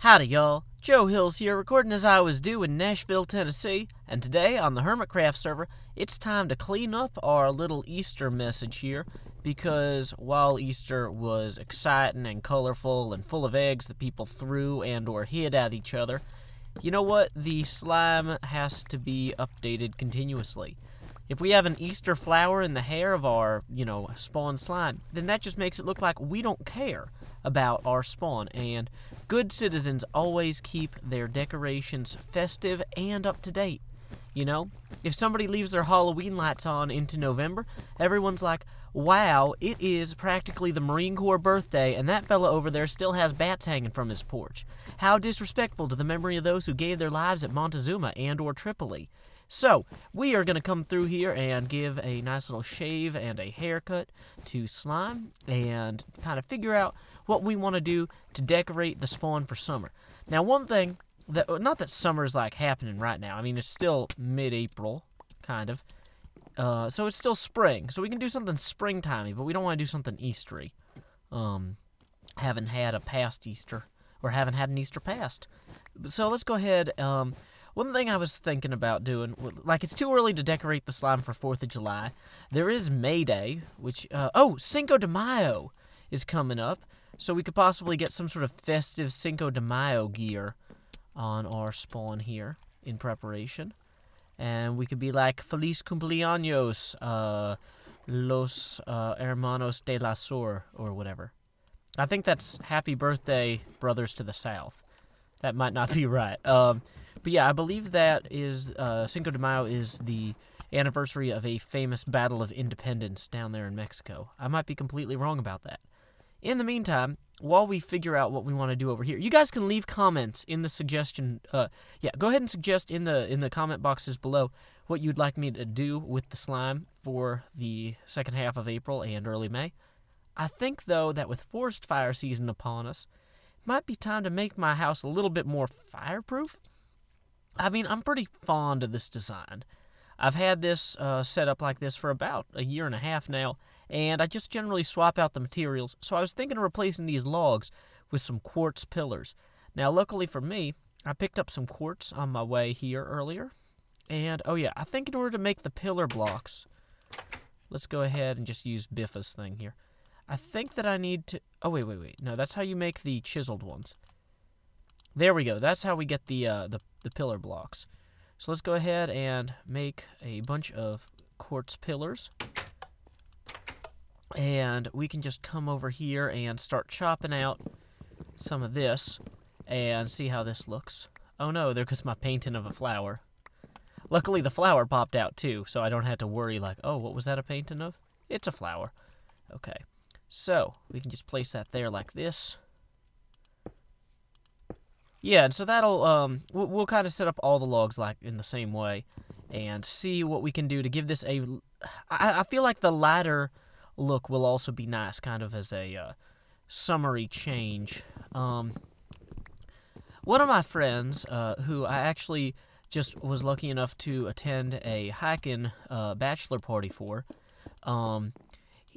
Howdy y'all, Joe Hills here, recording as I was due in Nashville, Tennessee, and today on the Hermitcraft server, it's time to clean up our little Easter message here, because while Easter was exciting and colorful and full of eggs that people threw and or hid at each other, you know what? The slime has to be updated continuously. If we have an Easter flower in the hair of our, spawn slime, then that just makes it look like we don't care about our spawn, and good citizens always keep their decorations festive and up to date. If somebody leaves their Halloween lights on into November, everyone's like, wow, it is practically the Marine Corps birthday, and that fella over there still has bats hanging from his porch. How disrespectful to the memory of those who gave their lives at Montezuma and or Tripoli. So, we are going to come through here and give a nice little shave and a haircut to slime and kind of figure out what we want to do to decorate the spawn for summer. Now, one thing, not that summer's like happening right now. I mean, it's still mid-April, kind of. So it's still spring. So we can do something springtimey, but we don't want to do something Eastery. Haven't had a past Easter, or haven't had an Easter past. So let's go ahead. One thing I was thinking about doing, it's too early to decorate the slime for 4th of July. There is May Day, which, Cinco de Mayo is coming up. So we could possibly get some sort of festive Cinco de Mayo gear on our spawn here in preparation. And we could be like, Feliz cumpleaños, los hermanos de la sur, or whatever. I think that's happy birthday, brothers to the south. That might not be right. But yeah, I believe that is, Cinco de Mayo is the anniversary of a famous Battle of Independence down there in Mexico. I might be completely wrong about that. In the meantime, while we figure out what we want to do over here, you guys can leave comments in the suggestion, go ahead and suggest in the comment boxes below what you'd like me to do with the slime for the second half of April and early May. I think, though, that with forest fire season upon us, it might be time to make my house a little bit more fireproof. I mean, I'm pretty fond of this design. I've had this set up like this for about a year and a half now, and I just generally swap out the materials, so I was thinking of replacing these logs with some quartz pillars. Now, luckily for me, I picked up some quartz on my way here earlier, and, I think in order to make the pillar blocks, let's go ahead and just use Biffa's thing here. I think that I need to, wait, no, that's how you make the chiseled ones. There we go, that's how we get the pillar blocks. So let's go ahead and make a bunch of quartz pillars. And we can just come over here and start chopping out some of this and see how this looks. Oh no, there goes my painting of a flower. Luckily the flower popped out too, so I don't have to worry like, oh, what was that a painting of? It's a flower. Okay, so we can just place that there like this. Yeah, and so that'll, we'll kind of set up all the logs like in the same way and see what we can do to give this a, I feel like the lighter look will also be nice, kind of as a summery change. One of my friends, who I actually just was lucky enough to attend a hiking bachelor party for,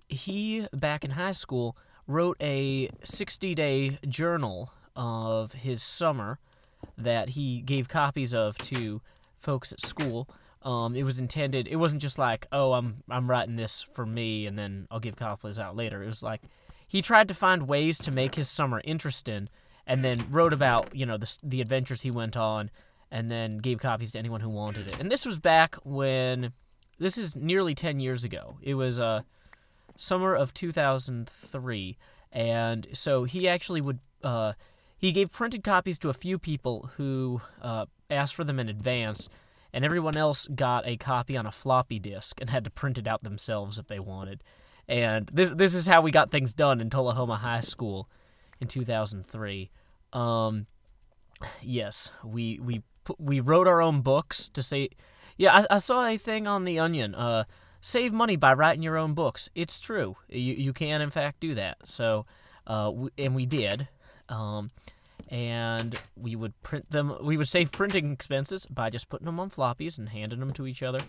he, back in high school, wrote a 60-day journal of his summer that he gave copies of to folks at school. It was intended, it wasn't just like, oh, I'm writing this for me and then I'll give copies out later. It was like, he tried to find ways to make his summer interesting and then wrote about, the adventures he went on and then gave copies to anyone who wanted it. And this was back when, this is nearly 10 years ago. It was summer of 2003. And so he actually would, he gave printed copies to a few people who asked for them in advance, and everyone else got a copy on a floppy disk and had to print it out themselves if they wanted. And this is how we got things done in Tullahoma High School in 2003. Yes, we wrote our own books to say, yeah, I saw a thing on The Onion, save money by writing your own books. It's true. You can, in fact, do that. So, and we did. And we would print them, we would save printing expenses by just putting them on floppies and handing them to each other.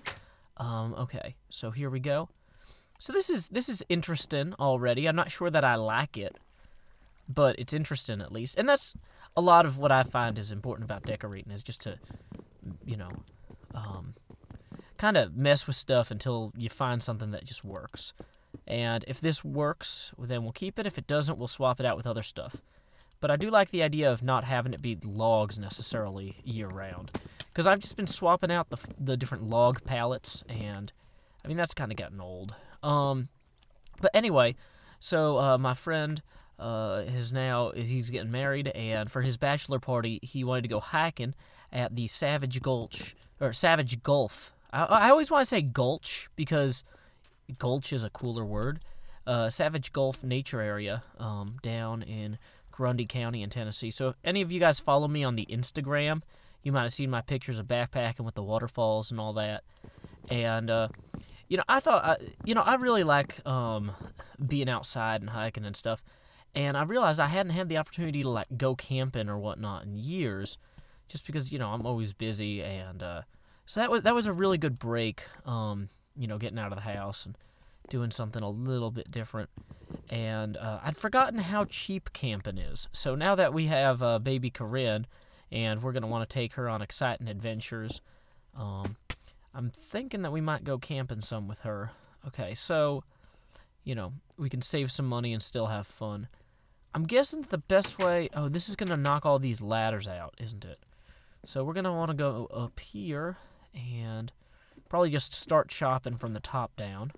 Okay, so here we go. So this is interesting already. I'm not sure that I like it, but it's interesting at least. And that's, a lot of what I find is important about decorating is just to, you know, kind of mess with stuff until you find something that just works. And if this works, then we'll keep it. If it doesn't, we'll swap it out with other stuff. But I do like the idea of not having it be logs necessarily year-round. Because I've just been swapping out the different log palettes, and, I mean, that's kind of gotten old. But anyway, so my friend he's getting married, and for his bachelor party, he wanted to go hiking at the Savage Gulch, or Savage Gulf. I always want to say Gulch, because Gulch is a cooler word. Savage Gulf Nature Area down in Grundy County in Tennessee. So if any of you guys follow me on the Instagram, you might have seen my pictures of backpacking with the waterfalls and all that. And, you know, I thought, I really like being outside and hiking and stuff. And I realized I hadn't had the opportunity to, like, go camping or whatnot in years, just because, I'm always busy. And so that was a really good break, getting out of the house and doing something a little bit different. And I'd forgotten how cheap camping is. So now that we have baby Corinne, and we're going to want to take her on exciting adventures, I'm thinking that we might go camping some with her. Okay, so, we can save some money and still have fun. I'm guessing the best way... Oh, this is going to knock all these ladders out, isn't it? So we're going to want to go up here and probably just start chopping from the top down.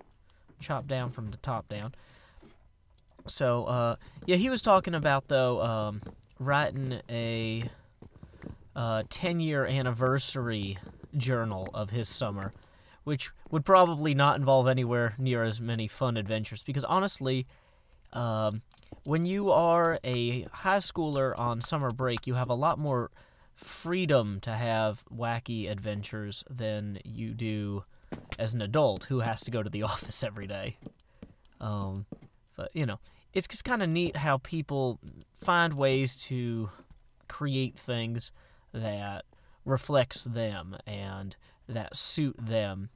Chop down from the top down. So, yeah, he was talking about, though, writing a 10-year anniversary journal of his summer, which would probably not involve anywhere near as many fun adventures, because honestly, when you are a high schooler on summer break, you have a lot more freedom to have wacky adventures than you do as an adult who has to go to the office every day. But, it's just kind of neat how people find ways to create things that reflects them and that suit them.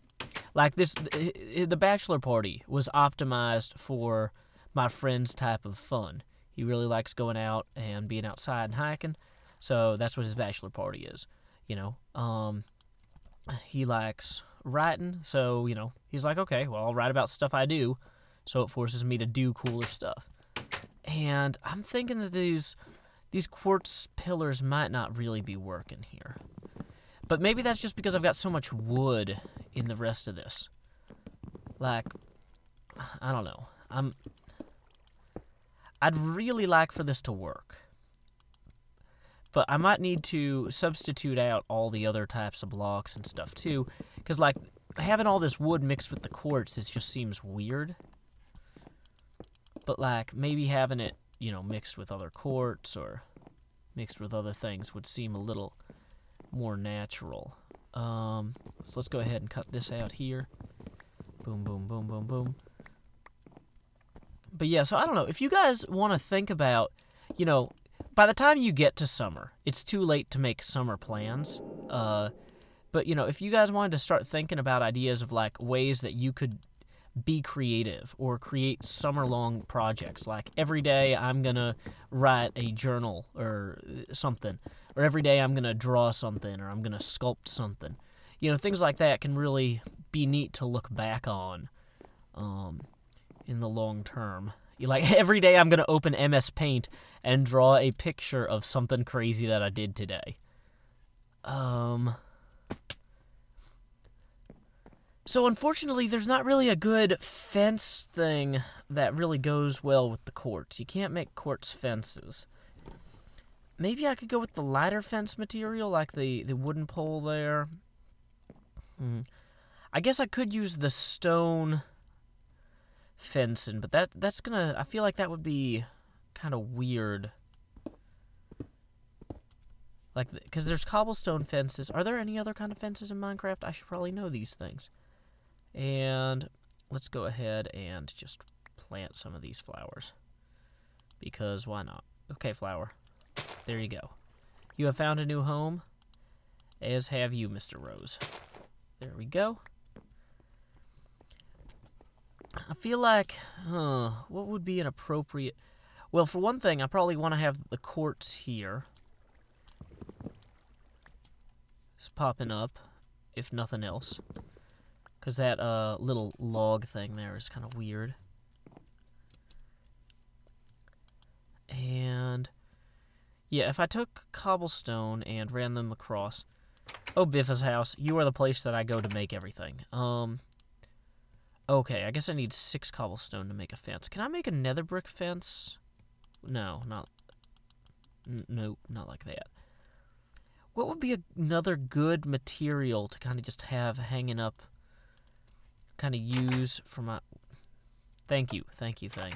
Like the bachelor party was optimized for my friend's type of fun. He really likes going out and being outside and hiking, so that's what his bachelor party is. He likes writing, so, he's like, okay, well, I'll write about stuff I do, so it forces me to do cooler stuff. And I'm thinking that these quartz pillars might not really be working here. But maybe that's just because I've got so much wood in the rest of this. Like, I don't know. I'd really like for this to work. But I might need to substitute out all the other types of blocks and stuff, too. Because, like, having all this wood mixed with the quartz just seems weird. But, like, maybe having it, mixed with other quartz or mixed with other things would seem a little more natural. So let's go ahead and cut this out here. Boom, boom, boom, boom, boom. But yeah, so I don't know. If you guys want to think about, by the time you get to summer, it's too late to make summer plans. But, if you guys wanted to start thinking about ideas of, like, ways that you could be creative or create summer-long projects, like every day I'm going to write a journal or something, or every day I'm going to draw something, or I'm going to sculpt something. Things like that can really be neat to look back on in the long term. Like, every day I'm going to open MS Paint and draw a picture of something crazy that I did today. So unfortunately, there's not really a good fence thing that really goes well with the quartz. You can't make quartz fences. Maybe I could go with the lighter fence material, like the wooden pole there. I guess I could use the stone fencing, but that's gonna... I feel like that would be kind of weird. Like, because there's cobblestone fences. Are there any other kind of fences in Minecraft? I should probably know these things. And let's go ahead and just plant some of these flowers. Because why not? Okay, flower. There you go. You have found a new home, as have you, Mr. Rose. There we go. I feel like, what would be an appropriate... Well, for one thing, I probably want to have the quartz here. things popping up, if nothing else. Because that little log thing there is kind of weird. And yeah, if I took cobblestone and ran them across... Oh, Biffa's house, you are the place that I go to make everything. Okay, I guess I need 6 cobblestone to make a fence. Can I make a nether brick fence? No, not... Nope, not like that. What would be another good material to kind of just have hanging up, kind of use for my... Thank you thing.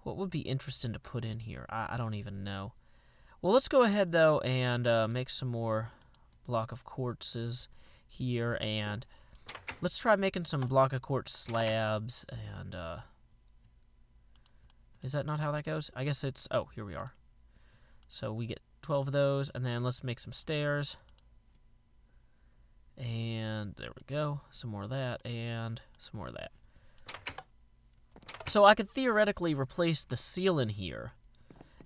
What would be interesting to put in here? I don't even know. Well, let's go ahead, though, and make some more block of quartzes here, and let's try making some block of quartz slabs, and, is that not how that goes? I guess it's... Oh, here we are. So we get 12 of those, and then let's make some stairs. And there we go. Some more of that, and some more of that. So I could theoretically replace the ceiling here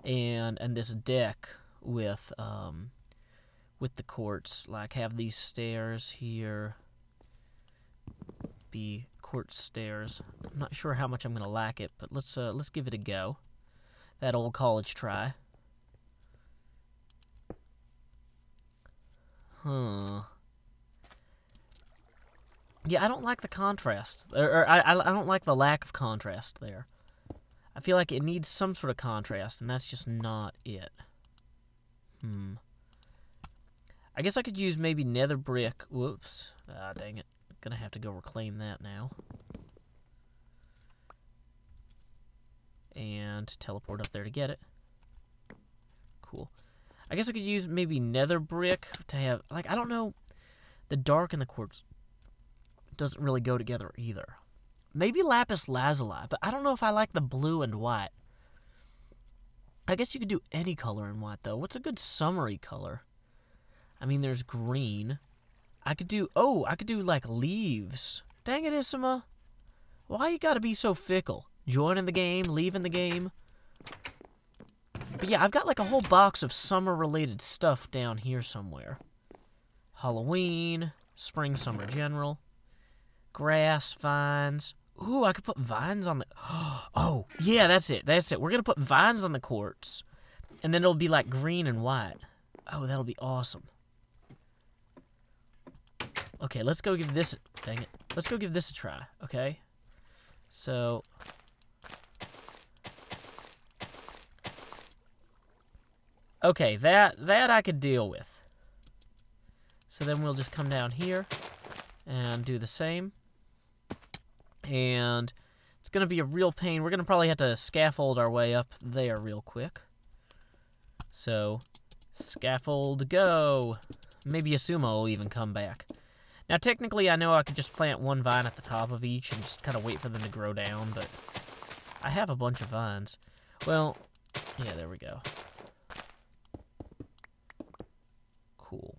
and this deck with the quartz. Like, have these stairs here be quartz stairs. I'm not sure how much I'm gonna lack it, but let's give it a go. That old college try. Yeah, I don't like the contrast, or I don't like the lack of contrast there. I feel like it needs some sort of contrast, and that's just not it. I guess I could use maybe nether brick. Whoops. Ah, dang it. Gonna have to go reclaim that now. And teleport up there to get it. Cool. I guess I could use maybe nether brick to have, like, I don't know, the dark and the quartz doesn't really go together either. Maybe lapis lazuli, but I don't know if I like the blue and white. I guess you could do any color in white, though. What's a good summery color? I mean, there's green. I could do, like, leaves. Dang it, Isima. Why you gotta be so fickle? Joining the game, leaving the game. But yeah, I've got, like, a whole box of summer-related stuff down here somewhere. Halloween, spring, summer general. Grass, vines. Ooh, I could put vines on the... Oh, yeah, that's it. We're going to put vines on the quartz. And then it'll be like green and white. Oh, that'll be awesome. Okay, let's go give this... Dang it. Let's go give this a try, okay? So... Okay, that I could deal with. So then we'll just come down here and do the same. And it's going to be a real pain. We're going to probably have to scaffold our way up there real quick. So, scaffold, go. Maybe a sumo will even come back. Now, technically, I know I could just plant one vine at the top of each and just kind of wait for them to grow down, but I have a bunch of vines. Well, yeah, there we go. Cool.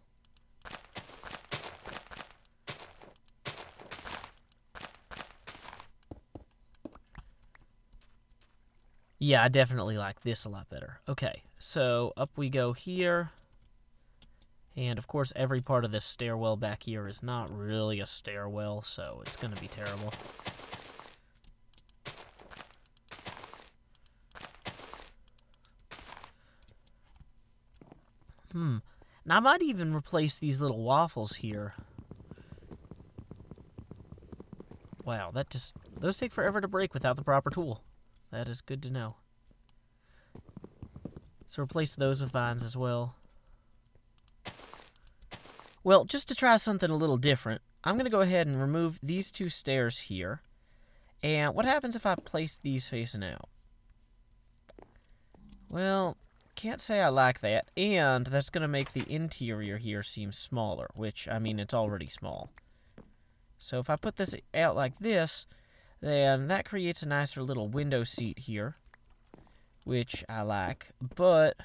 Yeah, I definitely like this a lot better. Okay, so up we go here. And, of course, every part of this stairwell back here is not really a stairwell, so it's going to be terrible. Now, I might even replace these little waffles here. Wow, those take forever to break without the proper tool. That is good to know. So replace those with vines as well. Well, just to try something a little different, I'm going to go ahead and remove these two stairs here. And what happens if I place these facing out? Well, can't say I like that. And that's going to make the interior here seem smaller, which, I mean, it's already small. So if I put this out like this, then that creates a nicer little window seat here, which I like, but,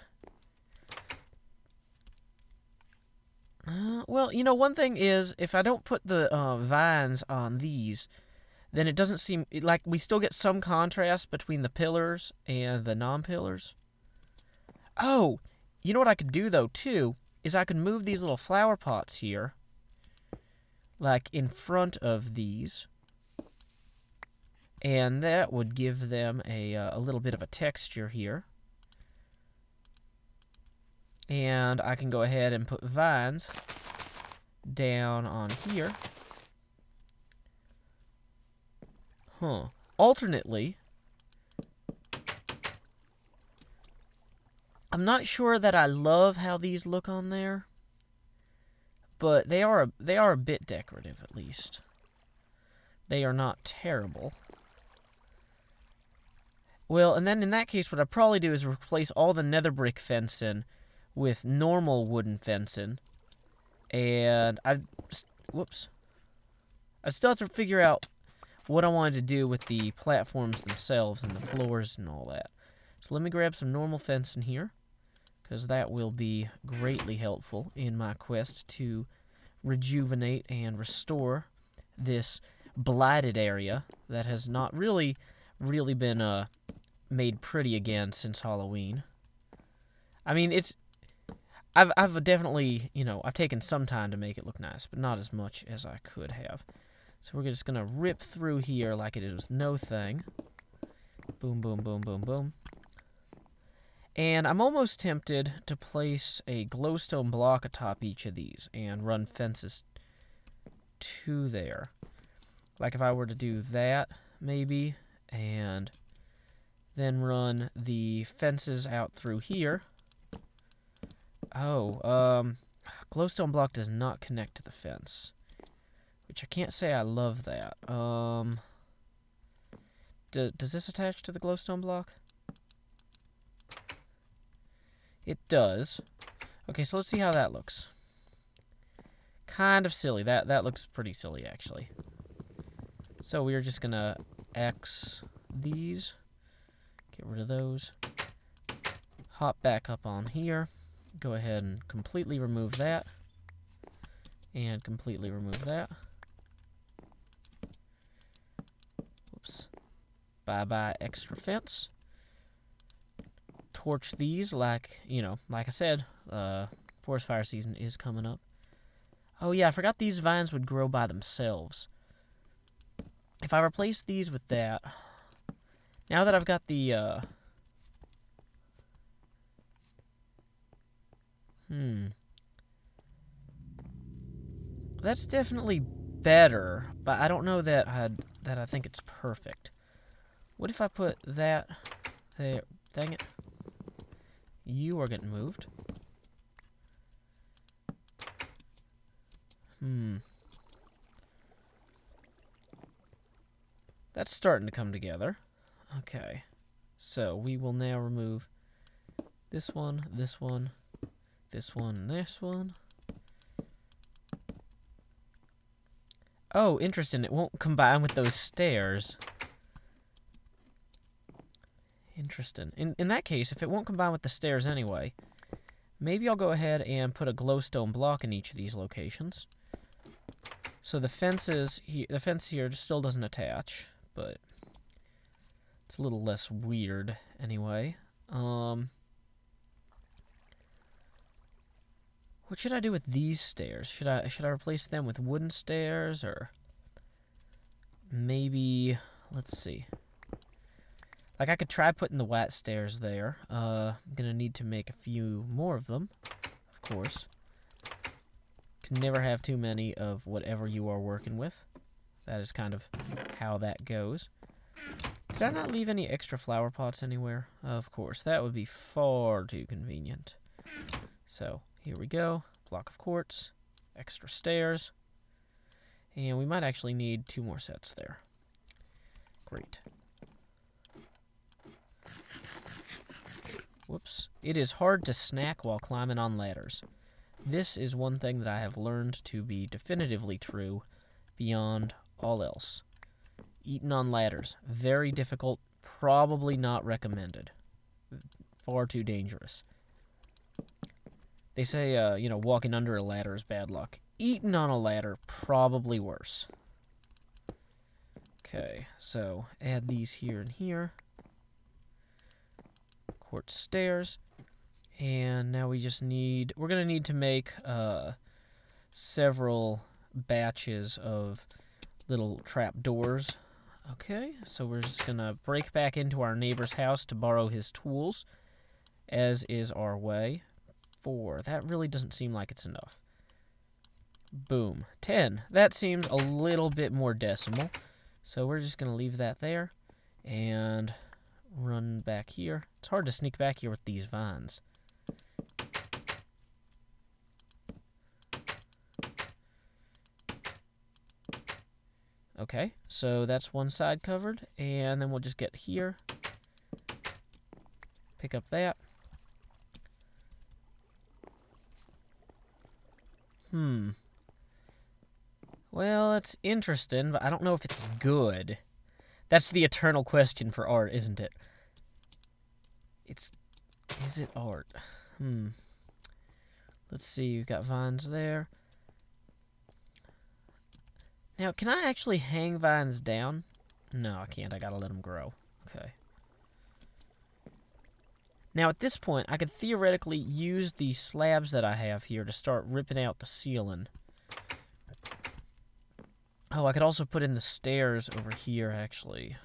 well, you know, one thing is, if I don't put the vines on these, then it doesn't seem, like, we still get some contrast between the pillars and the non-pillars. Oh, you know what I could do, though, too, is I could move these little flower pots here, like in front of these, and that would give them a little bit of a texture here. And I can go ahead and put vines down on here. Alternately, I'm not sure that I love how these look on there, but they are a bit decorative, at least. They are not terrible. Well, and then in that case, what I'd probably do is replace all the nether brick fencing with normal wooden fencing, and I'd still have to figure out what I wanted to do with the platforms themselves and the floors and all that. So let me grab some normal fencing here, because that will be greatly helpful in my quest to rejuvenate and restore this blighted area that has not really been made pretty again since Halloween. I mean, I've definitely, I've taken some time to make it look nice, but not as much as I could have. So we're just going to rip through here like it was no thing. Boom, boom, boom, boom, boom. And I'm almost tempted to place a glowstone block atop each of these and run fences to there. Like if I were to do that, maybe, and then run the fences out through here. Oh, glowstone block does not connect to the fence, which I can't say I love that. Does this attach to the glowstone block? It does. Okay, so let's see how that looks. Kind of silly. That looks pretty silly, actually. So we're just gonna X these, get rid of those, hop back up on here. Go ahead and completely remove that. And completely remove that. Oops. Bye-bye extra fence. Torch these like I said, forest fire season is coming up. Oh yeah, I forgot these vines would grow by themselves. If I replace these with that, now that I've got the, that's definitely better, but I don't know that I think it's perfect. What if I put that there? Dang it. You are getting moved. That's starting to come together. Okay. So we will now remove this one, this one, this one, and this one. Oh, interesting. It won't combine with those stairs. Interesting. In that case, if it won't combine with the stairs anyway, maybe I'll go ahead and put a glowstone block in each of these locations. So the fence here still doesn't attach, but it's a little less weird anyway. What should I do with these stairs? Should I replace them with wooden stairs, or maybe, let's see. Like, I could try putting the white stairs there. I'm gonna need to make a few more of them, of course. Can never have too many of whatever you are working with. That is kind of how that goes. Did I not leave any extra flower pots anywhere? Of course, that would be far too convenient. So, here we go. Block of quartz, extra stairs. And we might actually need 2 more sets there. Great. Whoops. It is hard to snack while climbing on ladders. This is one thing that I have learned to be definitively true beyond all else. Eating on ladders. Very difficult. Probably not recommended. Far too dangerous. They say, walking under a ladder is bad luck. Eating on a ladder, probably worse. Okay, so add these here and here. Quartz stairs. And now we just need, we're going to need to make several batches of little trap doors. Okay, so we're just going to break back into our neighbor's house to borrow his tools, as is our way. 4. That really doesn't seem like it's enough. Boom. 10. That seems a little bit more decimal. So we're just going to leave that there and run back here. It's hard to sneak back here with these vines. Okay, so that's one side covered, and then we'll just get here, pick up that. Well, that's interesting, but I don't know if it's good. That's the eternal question for art, isn't it? Is it art? Let's see, we've got vines there. Now, can I actually hang vines down? No, I can't. I gotta let them grow. Okay. Now, at this point, I could theoretically use the slabs that I have here to start ripping out the ceiling. Oh, I could also put in the stairs over here, actually.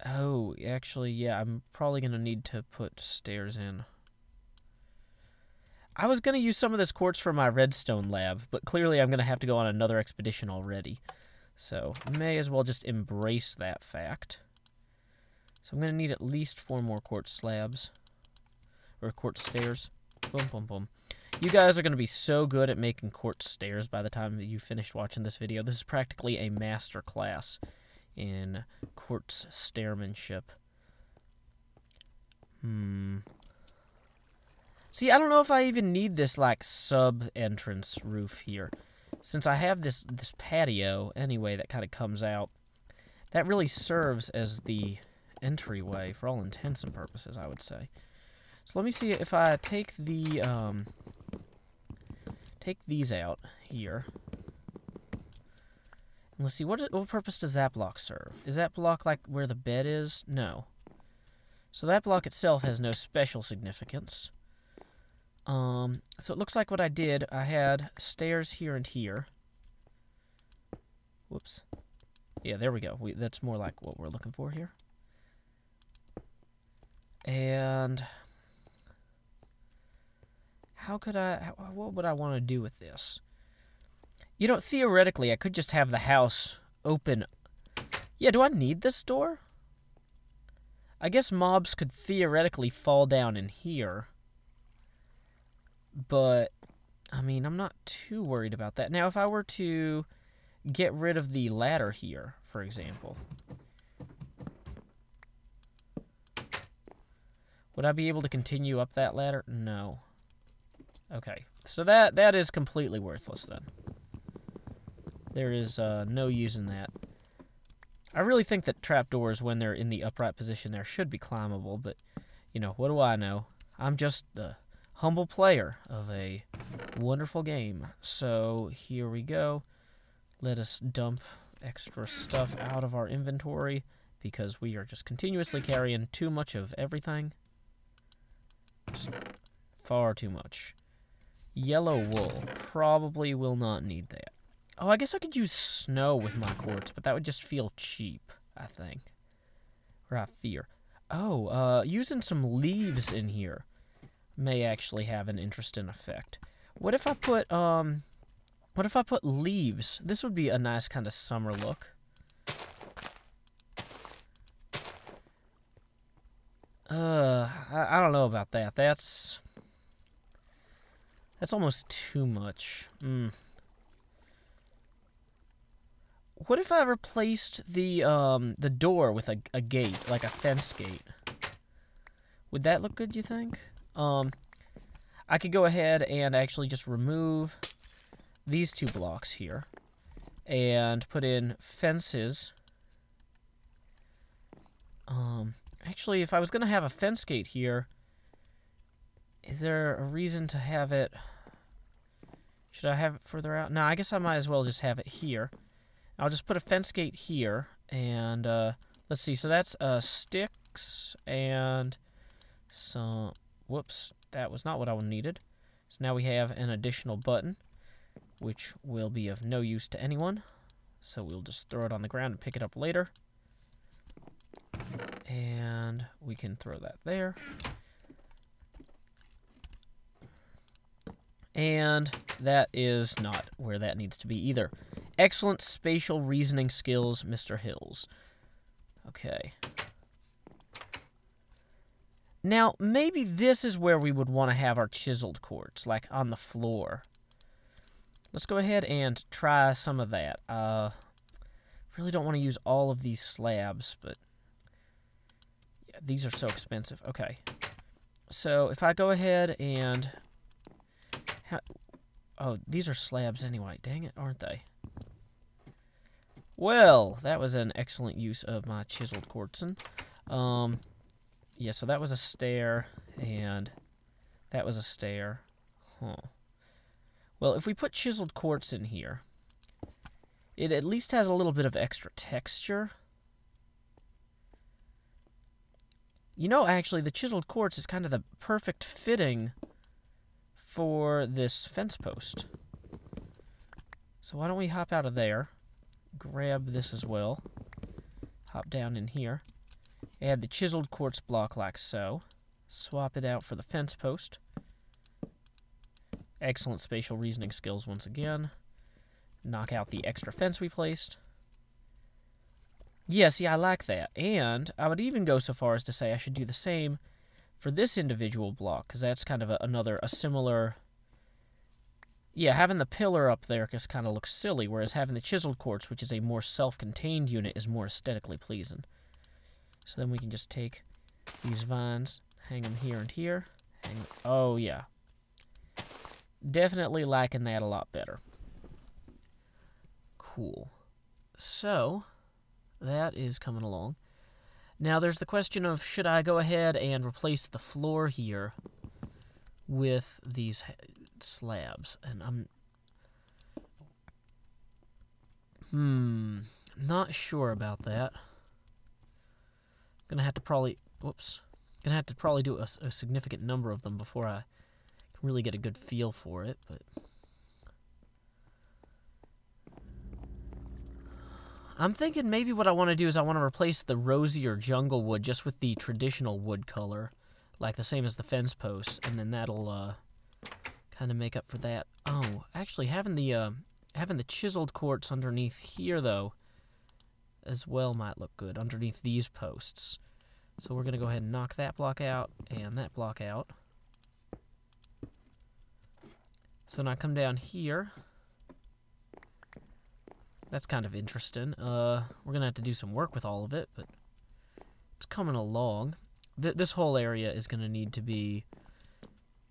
Oh, actually, yeah, I'm probably gonna need to put stairs in. I was going to use some of this quartz for my redstone lab, but clearly I'm going to have to go on another expedition already. So, may as well just embrace that fact. So I'm going to need at least 4 more quartz slabs. Or quartz stairs. Boom, boom, boom. You guys are going to be so good at making quartz stairs by the time that you finish watching this video. This is practically a master class in quartz stairmanship. See, I don't know if I even need this, like, sub-entrance roof here. Since I have this patio, anyway, that kind of comes out. That really serves as the entryway, for all intents and purposes, I would say. So let me see if I take the, take these out here. And let's see, what purpose does that block serve? Is that block, like, where the bed is? No. So that block itself has no special significance. So it looks like what I did, I had stairs here and here. Whoops. Yeah, there we go. That's more like what we're looking for here. And what would I want to do with this? You know, theoretically, I could just have the house open. Yeah, do I need this door? I guess mobs could theoretically fall down in here. But, I mean, I'm not too worried about that. Now, if I were to get rid of the ladder here, for example, would I be able to continue up that ladder? No. Okay, so that is completely worthless then. There is no use in that. I really think that trapdoors, when they're in the upright position there, should be climbable, but, you know, what do I know? I'm just the humble player of a wonderful game. So here we go. Let us dump extra stuff out of our inventory because we are just continuously carrying too much of everything. Just far too much. Yellow wool. Probably will not need that. Oh, I guess I could use snow with my quartz, but that would just feel cheap, I think. Or I fear. Oh, using some leaves in here may actually have an interesting effect. What if I put leaves? This would be a nice kind of summer look. I don't know about that. That's almost too much. What if I replaced the door with a gate, like a fence gate? Would that look good, you think? I could go ahead and actually just remove these 2 blocks here and put in fences. Actually, if I was going to have a fence gate here, is there a reason to have it? Should I have it further out? No, I guess I might as well just have it here. I'll just put a fence gate here, and let's see, so that's sticks and some... Whoops, that was not what I needed. So now we have an additional button, which will be of no use to anyone. So we'll just throw it on the ground and pick it up later. And we can throw that there. And that is not where that needs to be either. Excellent spatial reasoning skills, Mr. Hills. Okay. Now, maybe this is where we would want to have our chiseled quartz, like on the floor. Let's go ahead and try some of that. Really don't want to use all of these slabs, but yeah, these are so expensive. Okay. So if I go ahead and... Oh, these are slabs anyway. Dang it, aren't they? Well, that was an excellent use of my chiseled quartzen. Yeah, so that was a stair, and that was a stair. Huh. Well, if we put chiseled quartz in here, it at least has a little bit of extra texture. You know, actually, the chiseled quartz is kind of the perfect fitting for this fence post. So why don't we hop out of there, grab this as well, hop down in here, add the chiseled quartz block like so, swap it out for the fence post. Excellent spatial reasoning skills once again. Knock out the extra fence we placed. Yeah, see, I like that. And I would even go so far as to say I should do the same for this individual block, because that's kind of a similar... Yeah, having the pillar up there just kind of looks silly, whereas having the chiseled quartz, which is a more self-contained unit, is more aesthetically pleasing. So then we can just take these vines, hang them here and here. Oh, yeah. Definitely liking that a lot better. Cool. So, that is coming along. Now, there's the question of, should I go ahead and replace the floor here with these slabs? And I'm... not sure about that. Gonna have to probably... Whoops. Gonna have to probably do a significant number of them before I can really get a good feel for it, but... I'm thinking maybe what I want to do is I want to replace the rosier jungle wood just with the traditional wood color, like the same as the fence posts, and then that'll kind of make up for that. Oh, actually having the chiseled quartz underneath here though, as well might look good underneath these posts. So we're gonna go ahead and knock that block out and that block out. So now I come down here. That's kind of interesting. We're going to have to do some work with all of it, but it's coming along. This whole area is going to need to be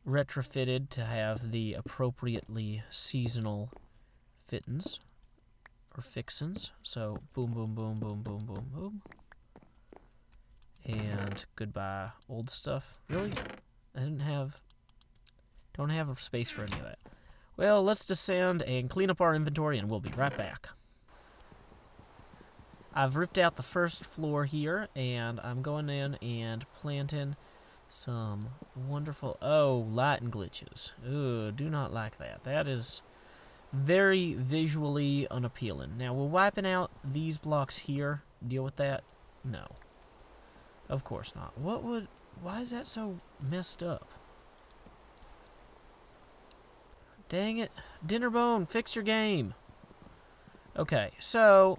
retrofitted to have the appropriately seasonal fittings or fixins. So boom, boom, boom, boom, boom, boom, boom. And goodbye, old stuff. Really? I don't have a space for any of that. Well, let's descend and clean up our inventory, and we'll be right back. I've ripped out the first floor here, and I'm going in and planting some wonderful... Oh, lighting glitches. Ooh, do not like that. That is very visually unappealing. Now, will wiping out these blocks here deal with that? No. Of course not. Why is that so messed up? Dang it. Dinnerbone, fix your game. Okay, so...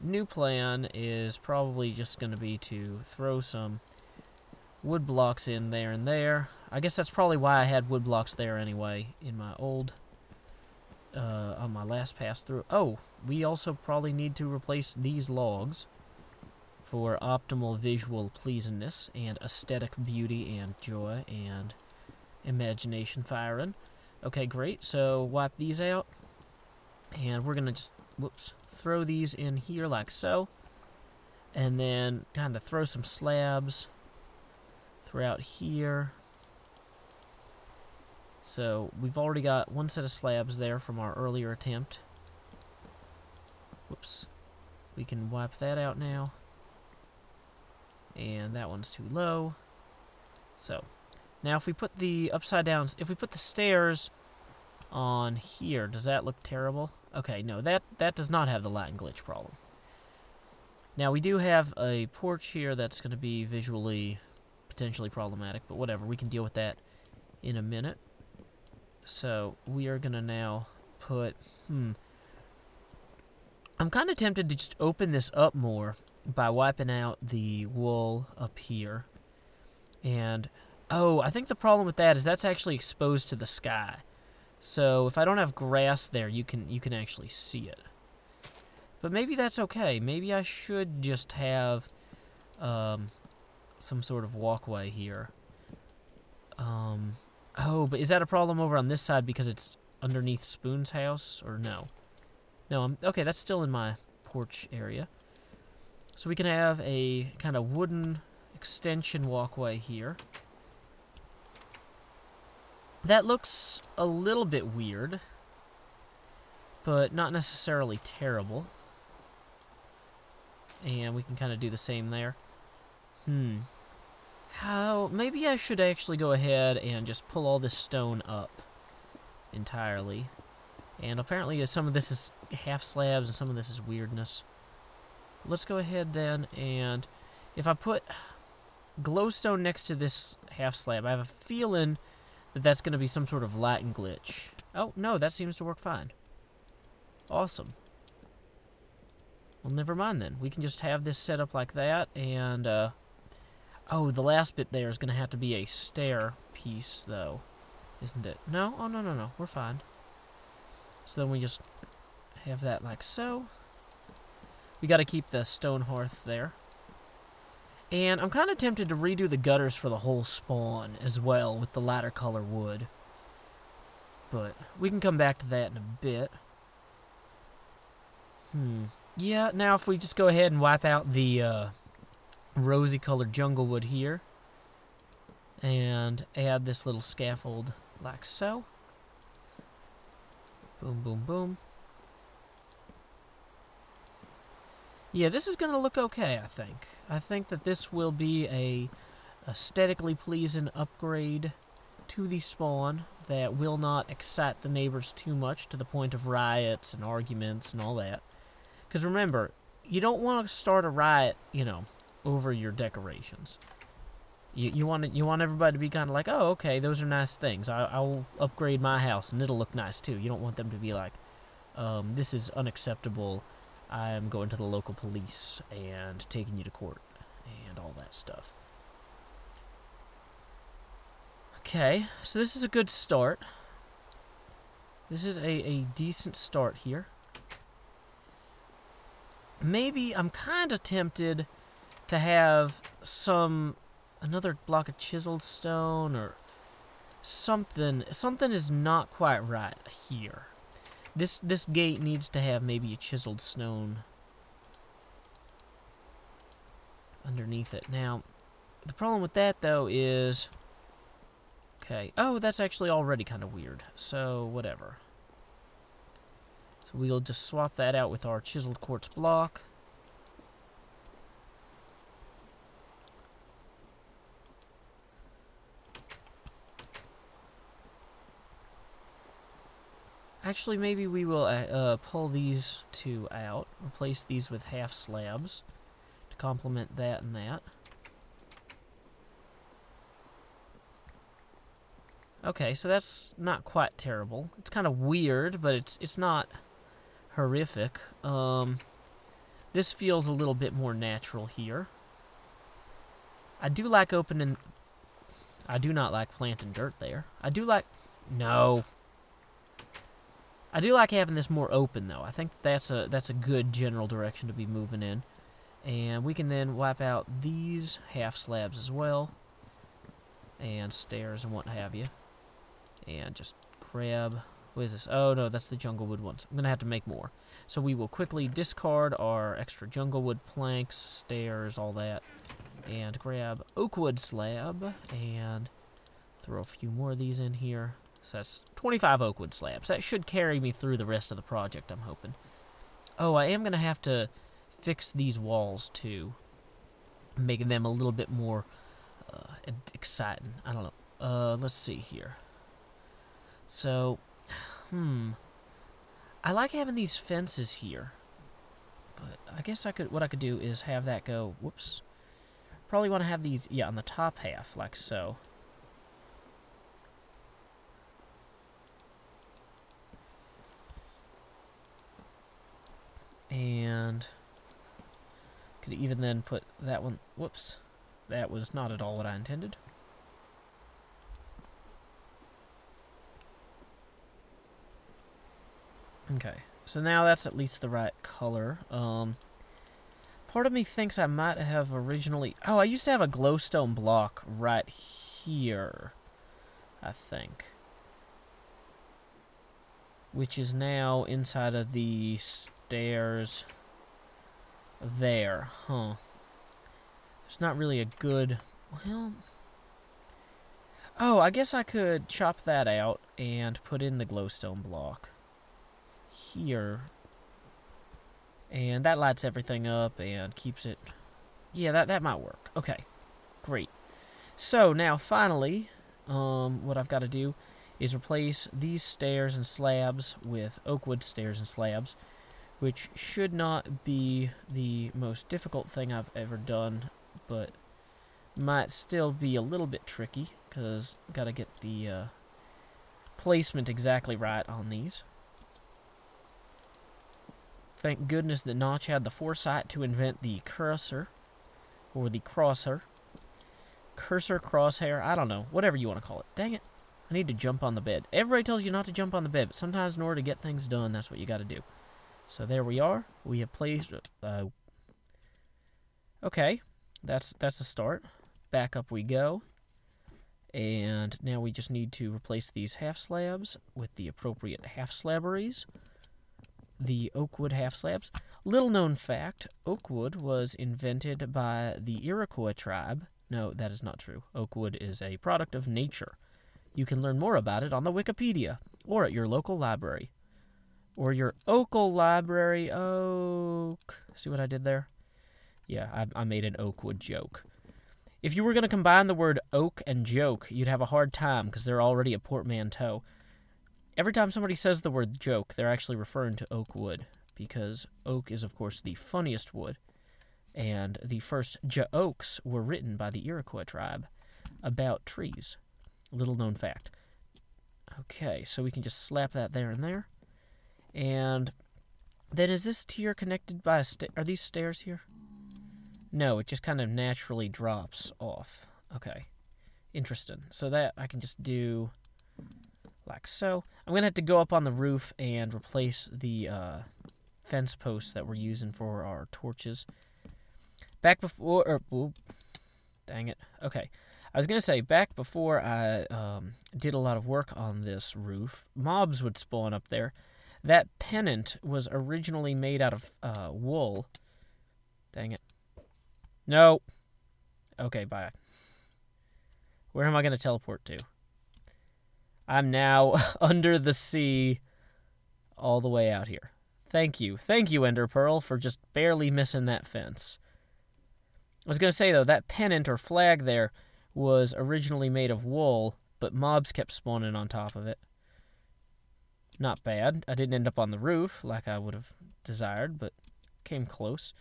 new plan is probably just going to be to throw some wood blocks in there and there. I guess that's probably why I had wood blocks there anyway in my old, on my last pass through. Oh, we also probably need to replace these logs for optimal visual pleasingness and aesthetic beauty and joy and imagination firing. Okay, great. So wipe these out, and we're going to just, whoops, throw these in here like so, and then kind of throw some slabs throughout here. So we've already got one set of slabs there from our earlier attempt. Whoops. We can wipe that out now. And that one's too low. So, now if we put the upside down, if we put the stairs on here, does that look terrible? Okay, no, that does not have the light glitch problem. Now, we do have a porch here that's going to be visually potentially problematic, but whatever, we can deal with that in a minute. So, we are going to now put, I'm kind of tempted to just open this up more by wiping out the wool up here. And, oh, I think the problem with that is that's actually exposed to the sky. So, if I don't have grass there, you can actually see it. But maybe that's okay. Maybe I should just have some sort of walkway here. Oh, but is that a problem over on this side because it's underneath Spoon's house, or no? No, okay, that's still in my porch area. So we can have a kind of wooden extension walkway here. That looks a little bit weird, but not necessarily terrible. And we can kind of do the same there. Maybe I should actually go ahead and just pull all this stone up entirely. And apparently some of this is half slabs and some of this is weirdness. Let's go ahead then, and if I put glowstone next to this half slab, I have a feeling that that's going to be some sort of light glitch. Oh, no, that seems to work fine. Awesome. Well, never mind then. We can just have this set up like that, and, oh, the last bit there is going to have to be a stair piece, though, isn't it? No? Oh, no. We're fine. So then we just have that like so. We got to keep the stone hearth there. And I'm kind of tempted to redo the gutters for the whole spawn as well with the lighter color wood. But we can come back to that in a bit. Yeah, now if we just go ahead and wipe out the rosy colored jungle wood here. And add this little scaffold like so. Boom, boom, boom. Yeah, this is going to look okay, I think. I think that this will be a aesthetically pleasing upgrade to the spawn that will not excite the neighbors too much to the point of riots and arguments and all that. Because remember, you don't want to start a riot, over your decorations. You want everybody to be kind of like, oh, okay, those are nice things. I'll upgrade my house and it'll look nice too. You don't want them to be like, this is unacceptable. I'm going to the local police and taking you to court and all that stuff. Okay, so this is a good start. This is a decent start here. Maybe I'm kind of tempted to have another block of chiseled stone or something. Something is not quite right here. This gate needs to have maybe a chiseled stone underneath it. Now, the problem with that, though, is... Okay. Oh, that's actually already kind of weird. So, whatever. So we'll just swap that out with our chiseled quartz block. Actually, maybe we will pull these two out, replace these with half slabs to complement that and that. Okay, so that's not quite terrible. It's kind of weird, but it's not horrific. This feels a little bit more natural here. I do like opening... I do not like planting dirt there. I do like... No. I do like having this more open, though. I think that's a good general direction to be moving in. And we can then wipe out these half slabs as well. And stairs and what have you. And just grab... What is this? Oh, no, that's the jungle wood ones. I'm going to have to make more. So we will quickly discard our extra jungle wood planks, stairs, all that. And grab oak wood slab. And throw a few more of these in here. So that's 25 oak wood slabs. That should carry me through the rest of the project, I'm hoping. Oh, I am going to have to fix these walls, too. Making them a little bit more exciting. I don't know. Let's see here. So, I like having these fences here. But I guess what I could do is have that go, whoops. Probably want to have these, yeah, on the top half, like so. And could even then put that one, whoops. That was not at all what I intended. Okay, so now that's at least the right color. Part of me thinks I might have originally... Oh, I used to have a glowstone block right here, I think. Which is now inside of the stairs there. Huh. There's not really a good... Well... Oh, I guess I could chop that out and put in the glowstone block here. And that lights everything up and keeps it... Yeah, that might work. Okay, great. So, now, finally, what I've got to do is replace these stairs and slabs with oak wood stairs and slabs, which should not be the most difficult thing I've ever done, but might still be a little bit tricky, because I've got to get the placement exactly right on these. Thank goodness that Notch had the foresight to invent the cursor, or the crosshair. Cursor, crosshair, I don't know, whatever you want to call it. Dang it, I need to jump on the bed. Everybody tells you not to jump on the bed, but sometimes in order to get things done, that's what you got to do. So there we are. We have placed... okay, that's a start. Back up we go. And now we just need to replace these half slabs with the appropriate half slabberies. The oak wood half slabs. Little known fact, oak wood was invented by the Iroquois tribe. No, that is not true. Oak wood is a product of nature. You can learn more about it on the Wikipedia, or at your local library. Or your oakal library. Oak. See what I did there? Yeah, I made an oak wood joke. If you were going to combine the word oak and joke, you'd have a hard time, because they're already a portmanteau. Every time somebody says the word joke, they're actually referring to oak wood, because oak is, of course, the funniest wood, and the first jokes were written by the Iroquois tribe about trees. Little known fact. Okay, so we can just slap that there and there. And then is this tier connected by are these stairs here? No, it just kind of naturally drops off. Okay, interesting. So that I can just do... like so. I'm going to have to go up on the roof and replace the fence posts that we're using for our torches. Back before... dang it. Okay. I was going to say, back before I did a lot of work on this roof, mobs would spawn up there. That pennant was originally made out of wool. Dang it. No. Okay, bye. Where am I going to teleport to? I'm now under the sea all the way out here. Thank you. Thank you, Ender Pearl, for just barely missing that fence. I was going to say, though, that pennant or flag there was originally made of wool, but mobs kept spawning on top of it. Not bad. I didn't end up on the roof like I would have desired, but came close.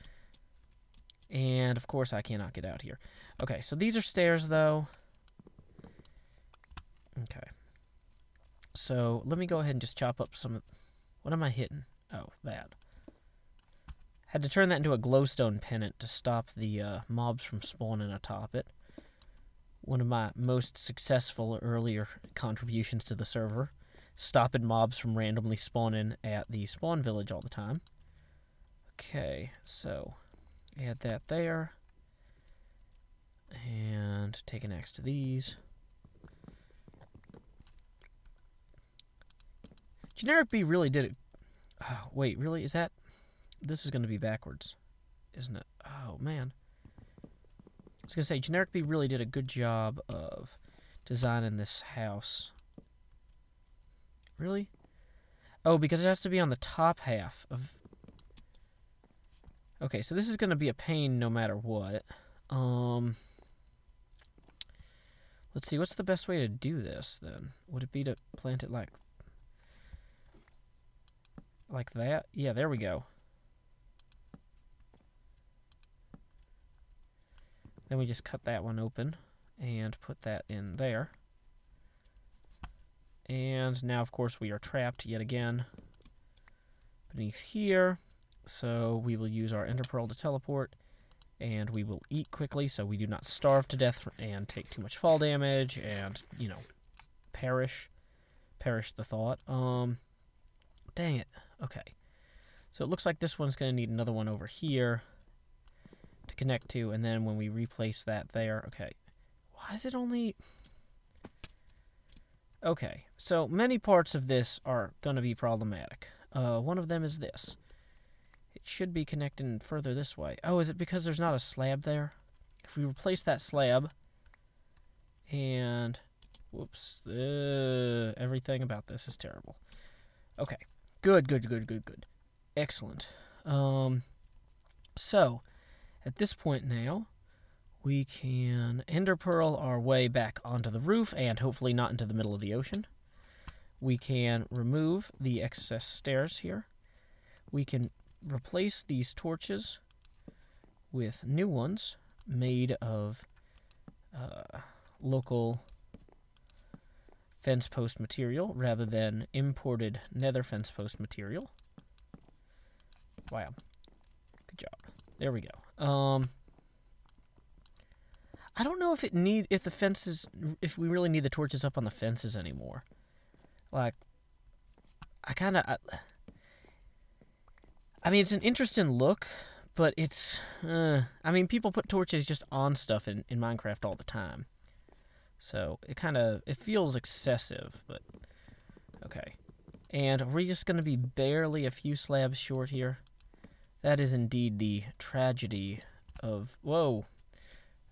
And, of course, I cannot get out here. Okay, so these are stairs, though. Okay. So, let me go ahead and just chop up some of... What am I hitting? Oh, that. Had to turn that into a glowstone pennant to stop the mobs from spawning atop it. One of my most successful earlier contributions to the server. Stopping mobs from randomly spawning at the spawn village all the time. Okay, so... add that there. And take an axe to these. Generic B really did it. Oh, wait, really? Is that... This is going to be backwards, isn't it? Oh, man. I was going to say, Generic B really did a good job of designing this house. Really? Oh, because it has to be on the top half of... Okay, so this is going to be a pain no matter what. Let's see, what's the best way to do this, then? Would it be to plant it like that? Yeah, there we go. Then we just cut that one open and put that in there. And now, of course, we are trapped yet again beneath here. So we will use our Ender Pearl to teleport. And we will eat quickly so we do not starve to death and take too much fall damage and, you know, perish. Perish the thought. Dang it. Okay. So it looks like this one's going to need another one over here to connect to. And then when we replace that there, okay. Why is it only... Okay. So many parts of this are going to be problematic. One of them is this. It should be connecting further this way. Oh, is it because there's not a slab there? If we replace that slab and... Whoops. Everything about this is terrible. Okay. Good. Excellent. So, at this point now, we can Ender Pearl our way back onto the roof and hopefully not into the middle of the ocean. We can remove the excess stairs here. We can replace these torches with new ones made of local fence post material rather than imported nether fence post material. Wow. Good job. There we go. I don't know if if we really need the torches up on the fences anymore. Like, I mean, it's an interesting look, but it's, I mean, people put torches just on stuff in Minecraft all the time. So, it feels excessive, but, okay. And we're just going to be barely a few slabs short here. That is indeed the tragedy of, whoa.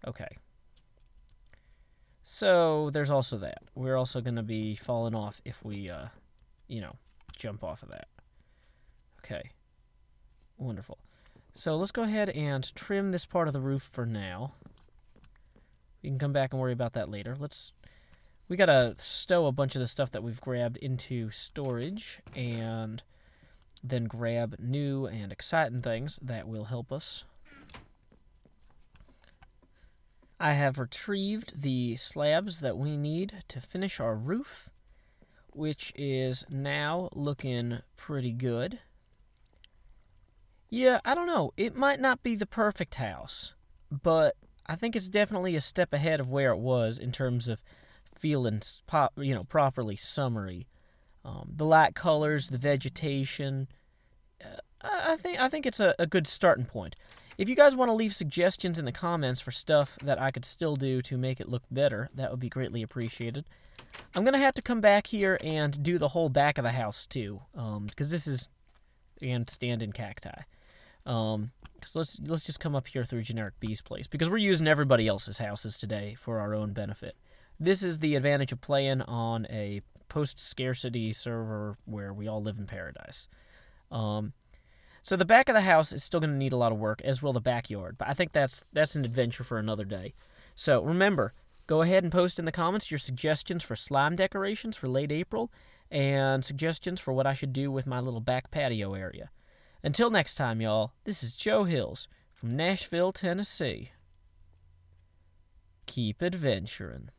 Okay. So, there's also that. We're also going to be falling off if we, you know, jump off of that. Okay. Wonderful. So let's go ahead and trim this part of the roof for now. We can come back and worry about that later. We gotta stow a bunch of the stuff that we've grabbed into storage and then grab new and exciting things that will help us. I have retrieved the slabs that we need to finish our roof, which is now looking pretty good. Yeah, I don't know. It might not be the perfect house, but I think it's definitely a step ahead of where it was in terms of feeling, properly summery. The light colors, the vegetation. I think it's a good starting point. If you guys want to leave suggestions in the comments for stuff that I could still do to make it look better, that would be greatly appreciated. I'm going to have to come back here and do the whole back of the house too, because this is, and stand in cacti. So let's just come up here through generic B's place, because we're using everybody else's houses today for our own benefit. This is the advantage of playing on a post-scarcity server where we all live in paradise. So the back of the house is still going to need a lot of work, as will the backyard, but I think that's an adventure for another day. So remember, go ahead and post in the comments your suggestions for slime decorations for late April, and suggestions for what I should do with my little back patio area. Until next time, y'all, this is Joe Hills from Nashville, Tennessee. Keep adventuring.